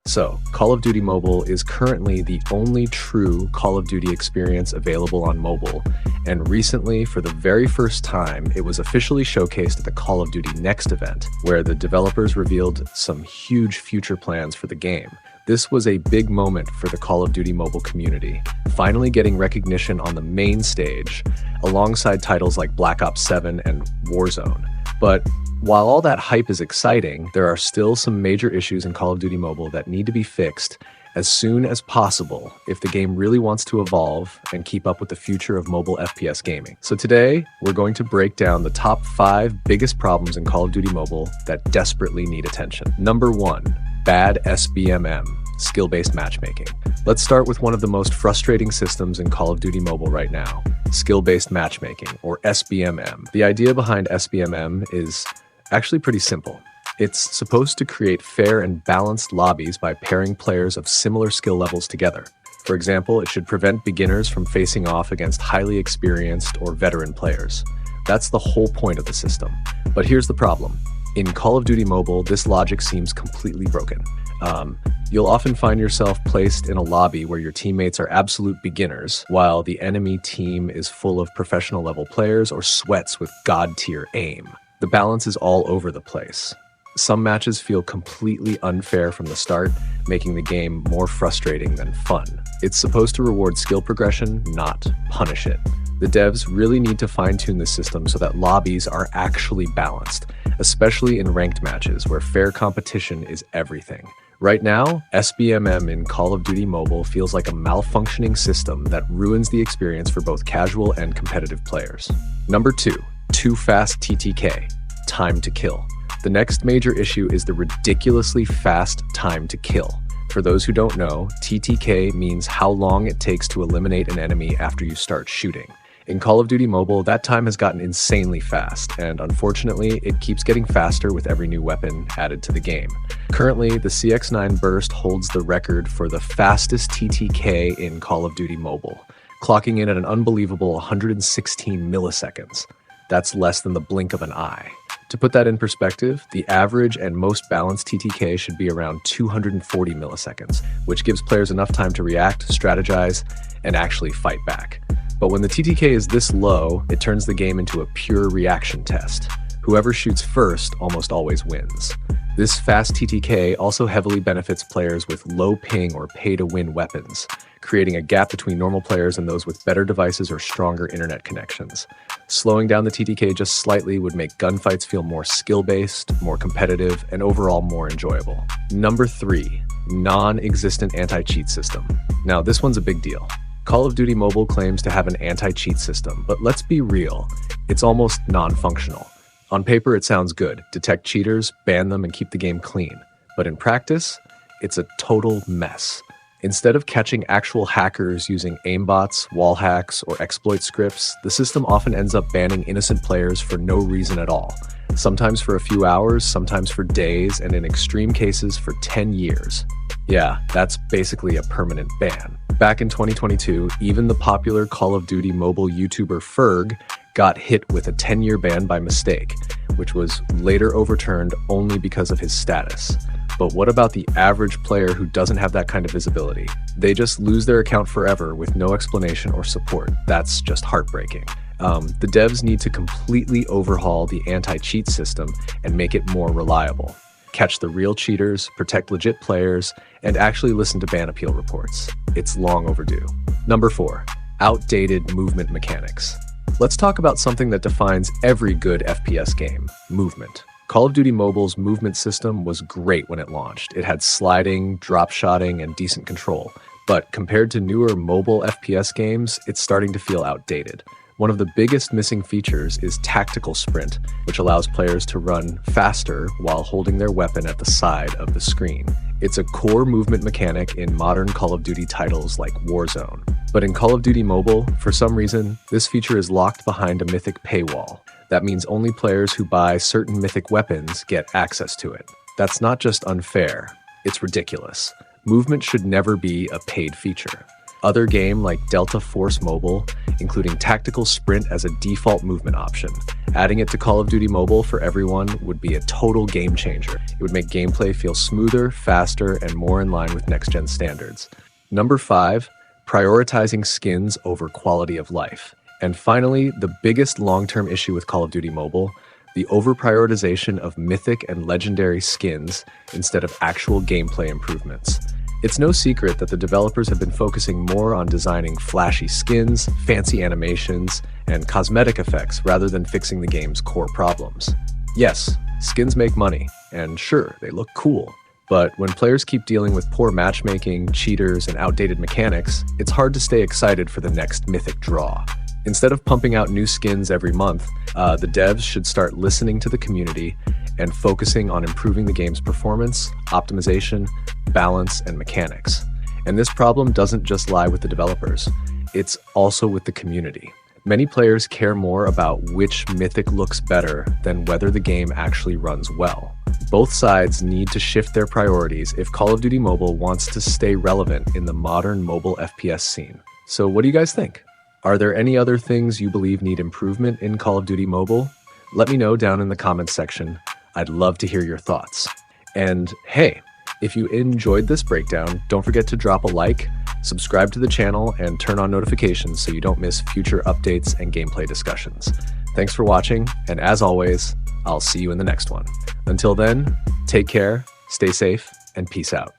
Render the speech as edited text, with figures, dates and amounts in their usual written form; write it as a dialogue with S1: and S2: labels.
S1: So, Call of Duty Mobile is currently the only true Call of Duty experience available on mobile, and recently, for the very first time, it was officially showcased at the Call of Duty Next event, where the developers revealed some huge future plans for the game. This was a big moment for the Call of Duty Mobile community, finally getting recognition on the main stage, alongside titles like Black Ops 7 and Warzone. But while all that hype is exciting, there are still some major issues in Call of Duty Mobile that need to be fixed as soon as possible if the game really wants to evolve and keep up with the future of mobile FPS gaming. So today, we're going to break down the top 5 biggest problems in Call of Duty Mobile that desperately need attention. Number 1, bad SBMM, skill-based matchmaking. Let's start with one of the most frustrating systems in Call of Duty Mobile right now, skill-based matchmaking, or SBMM. The idea behind SBMM is actually pretty simple. It's supposed to create fair and balanced lobbies by pairing players of similar skill levels together. For example, it should prevent beginners from facing off against highly experienced or veteran players. That's the whole point of the system. But here's the problem. In Call of Duty Mobile, this logic seems completely broken. You'll often find yourself placed in a lobby where your teammates are absolute beginners, while the enemy team is full of professional level players or sweats with god-tier aim. The balance is all over the place. Some matches feel completely unfair from the start, making the game more frustrating than fun. It's supposed to reward skill progression, not punish it. The devs really need to fine-tune the system so that lobbies are actually balanced, especially in ranked matches where fair competition is everything. Right now, SBMM in Call of Duty Mobile feels like a malfunctioning system that ruins the experience for both casual and competitive players. Number 2, too fast TTK, time to kill. The next major issue is the ridiculously fast time to kill. For those who don't know, TTK means how long it takes to eliminate an enemy after you start shooting. In Call of Duty Mobile, that time has gotten insanely fast, and unfortunately, it keeps getting faster with every new weapon added to the game. Currently, the CX-9 Burst holds the record for the fastest TTK in Call of Duty Mobile, clocking in at an unbelievable 116 milliseconds. That's less than the blink of an eye. To put that in perspective, the average and most balanced TTK should be around 240 milliseconds, which gives players enough time to react, strategize, and actually fight back. But when the TTK is this low, it turns the game into a pure reaction test. Whoever shoots first almost always wins. This fast TTK also heavily benefits players with low ping or pay-to-win weapons, creating a gap between normal players and those with better devices or stronger internet connections. Slowing down the TTK just slightly would make gunfights feel more skill-based, more competitive, and overall more enjoyable. Number 3, non-existent anti-cheat system. Now, this one's a big deal. Call of Duty Mobile claims to have an anti-cheat system, but let's be real, it's almost non-functional. On paper, it sounds good. Detect cheaters, ban them, and keep the game clean. But in practice, it's a total mess. Instead of catching actual hackers using aimbots, wall hacks, or exploit scripts, the system often ends up banning innocent players for no reason at all. Sometimes for a few hours, sometimes for days, and in extreme cases for 10 years. Yeah, that's basically a permanent ban. Back in 2022, even the popular Call of Duty mobile YouTuber Ferg got hit with a 10-year ban by mistake, which was later overturned only because of his status. But what about the average player who doesn't have that kind of visibility? They just lose their account forever with no explanation or support. That's just heartbreaking. The devs need to completely overhaul the anti-cheat system and make it more reliable. Catch the real cheaters, protect legit players, and actually listen to ban appeal reports. It's long overdue. Number 4, outdated movement mechanics. Let's talk about something that defines every good FPS game, movement. Call of Duty Mobile's movement system was great when it launched. It had sliding, drop-shotting, and decent control. But compared to newer mobile FPS games, it's starting to feel outdated. One of the biggest missing features is tactical sprint, which allows players to run faster while holding their weapon at the side of the screen. It's a core movement mechanic in modern Call of Duty titles like Warzone. But in Call of Duty Mobile, for some reason, this feature is locked behind a mythic paywall. That means only players who buy certain mythic weapons get access to it. That's not just unfair, it's ridiculous. Movement should never be a paid feature. Other games like Delta Force Mobile, including tactical sprint as a default movement option, Adding it to Call of Duty Mobile for everyone would be a total game changer. It would make gameplay feel smoother, faster, and more in line with next-gen standards. Number 5, prioritizing skins over quality of life. And finally, the biggest long-term issue with Call of Duty Mobile, the over-prioritization of mythic and legendary skins instead of actual gameplay improvements. It's no secret that the developers have been focusing more on designing flashy skins, fancy animations, and cosmetic effects rather than fixing the game's core problems. Yes, skins make money, and sure, they look cool. But when players keep dealing with poor matchmaking, cheaters, and outdated mechanics, it's hard to stay excited for the next mythic draw. Instead of pumping out new skins every month, the devs should start listening to the community and focusing on improving the game's performance, optimization, balance, and mechanics. And this problem doesn't just lie with the developers, it's also with the community. Many players care more about which mythic looks better than whether the game actually runs well. Both sides need to shift their priorities if Call of Duty Mobile wants to stay relevant in the modern mobile FPS scene. So what do you guys think? Are there any other things you believe need improvement in Call of Duty Mobile? Let me know down in the comments section. I'd love to hear your thoughts. And hey, if you enjoyed this breakdown, don't forget to drop a like, subscribe to the channel, and turn on notifications so you don't miss future updates and gameplay discussions. Thanks for watching, and as always, I'll see you in the next one. Until then, take care, stay safe, and peace out.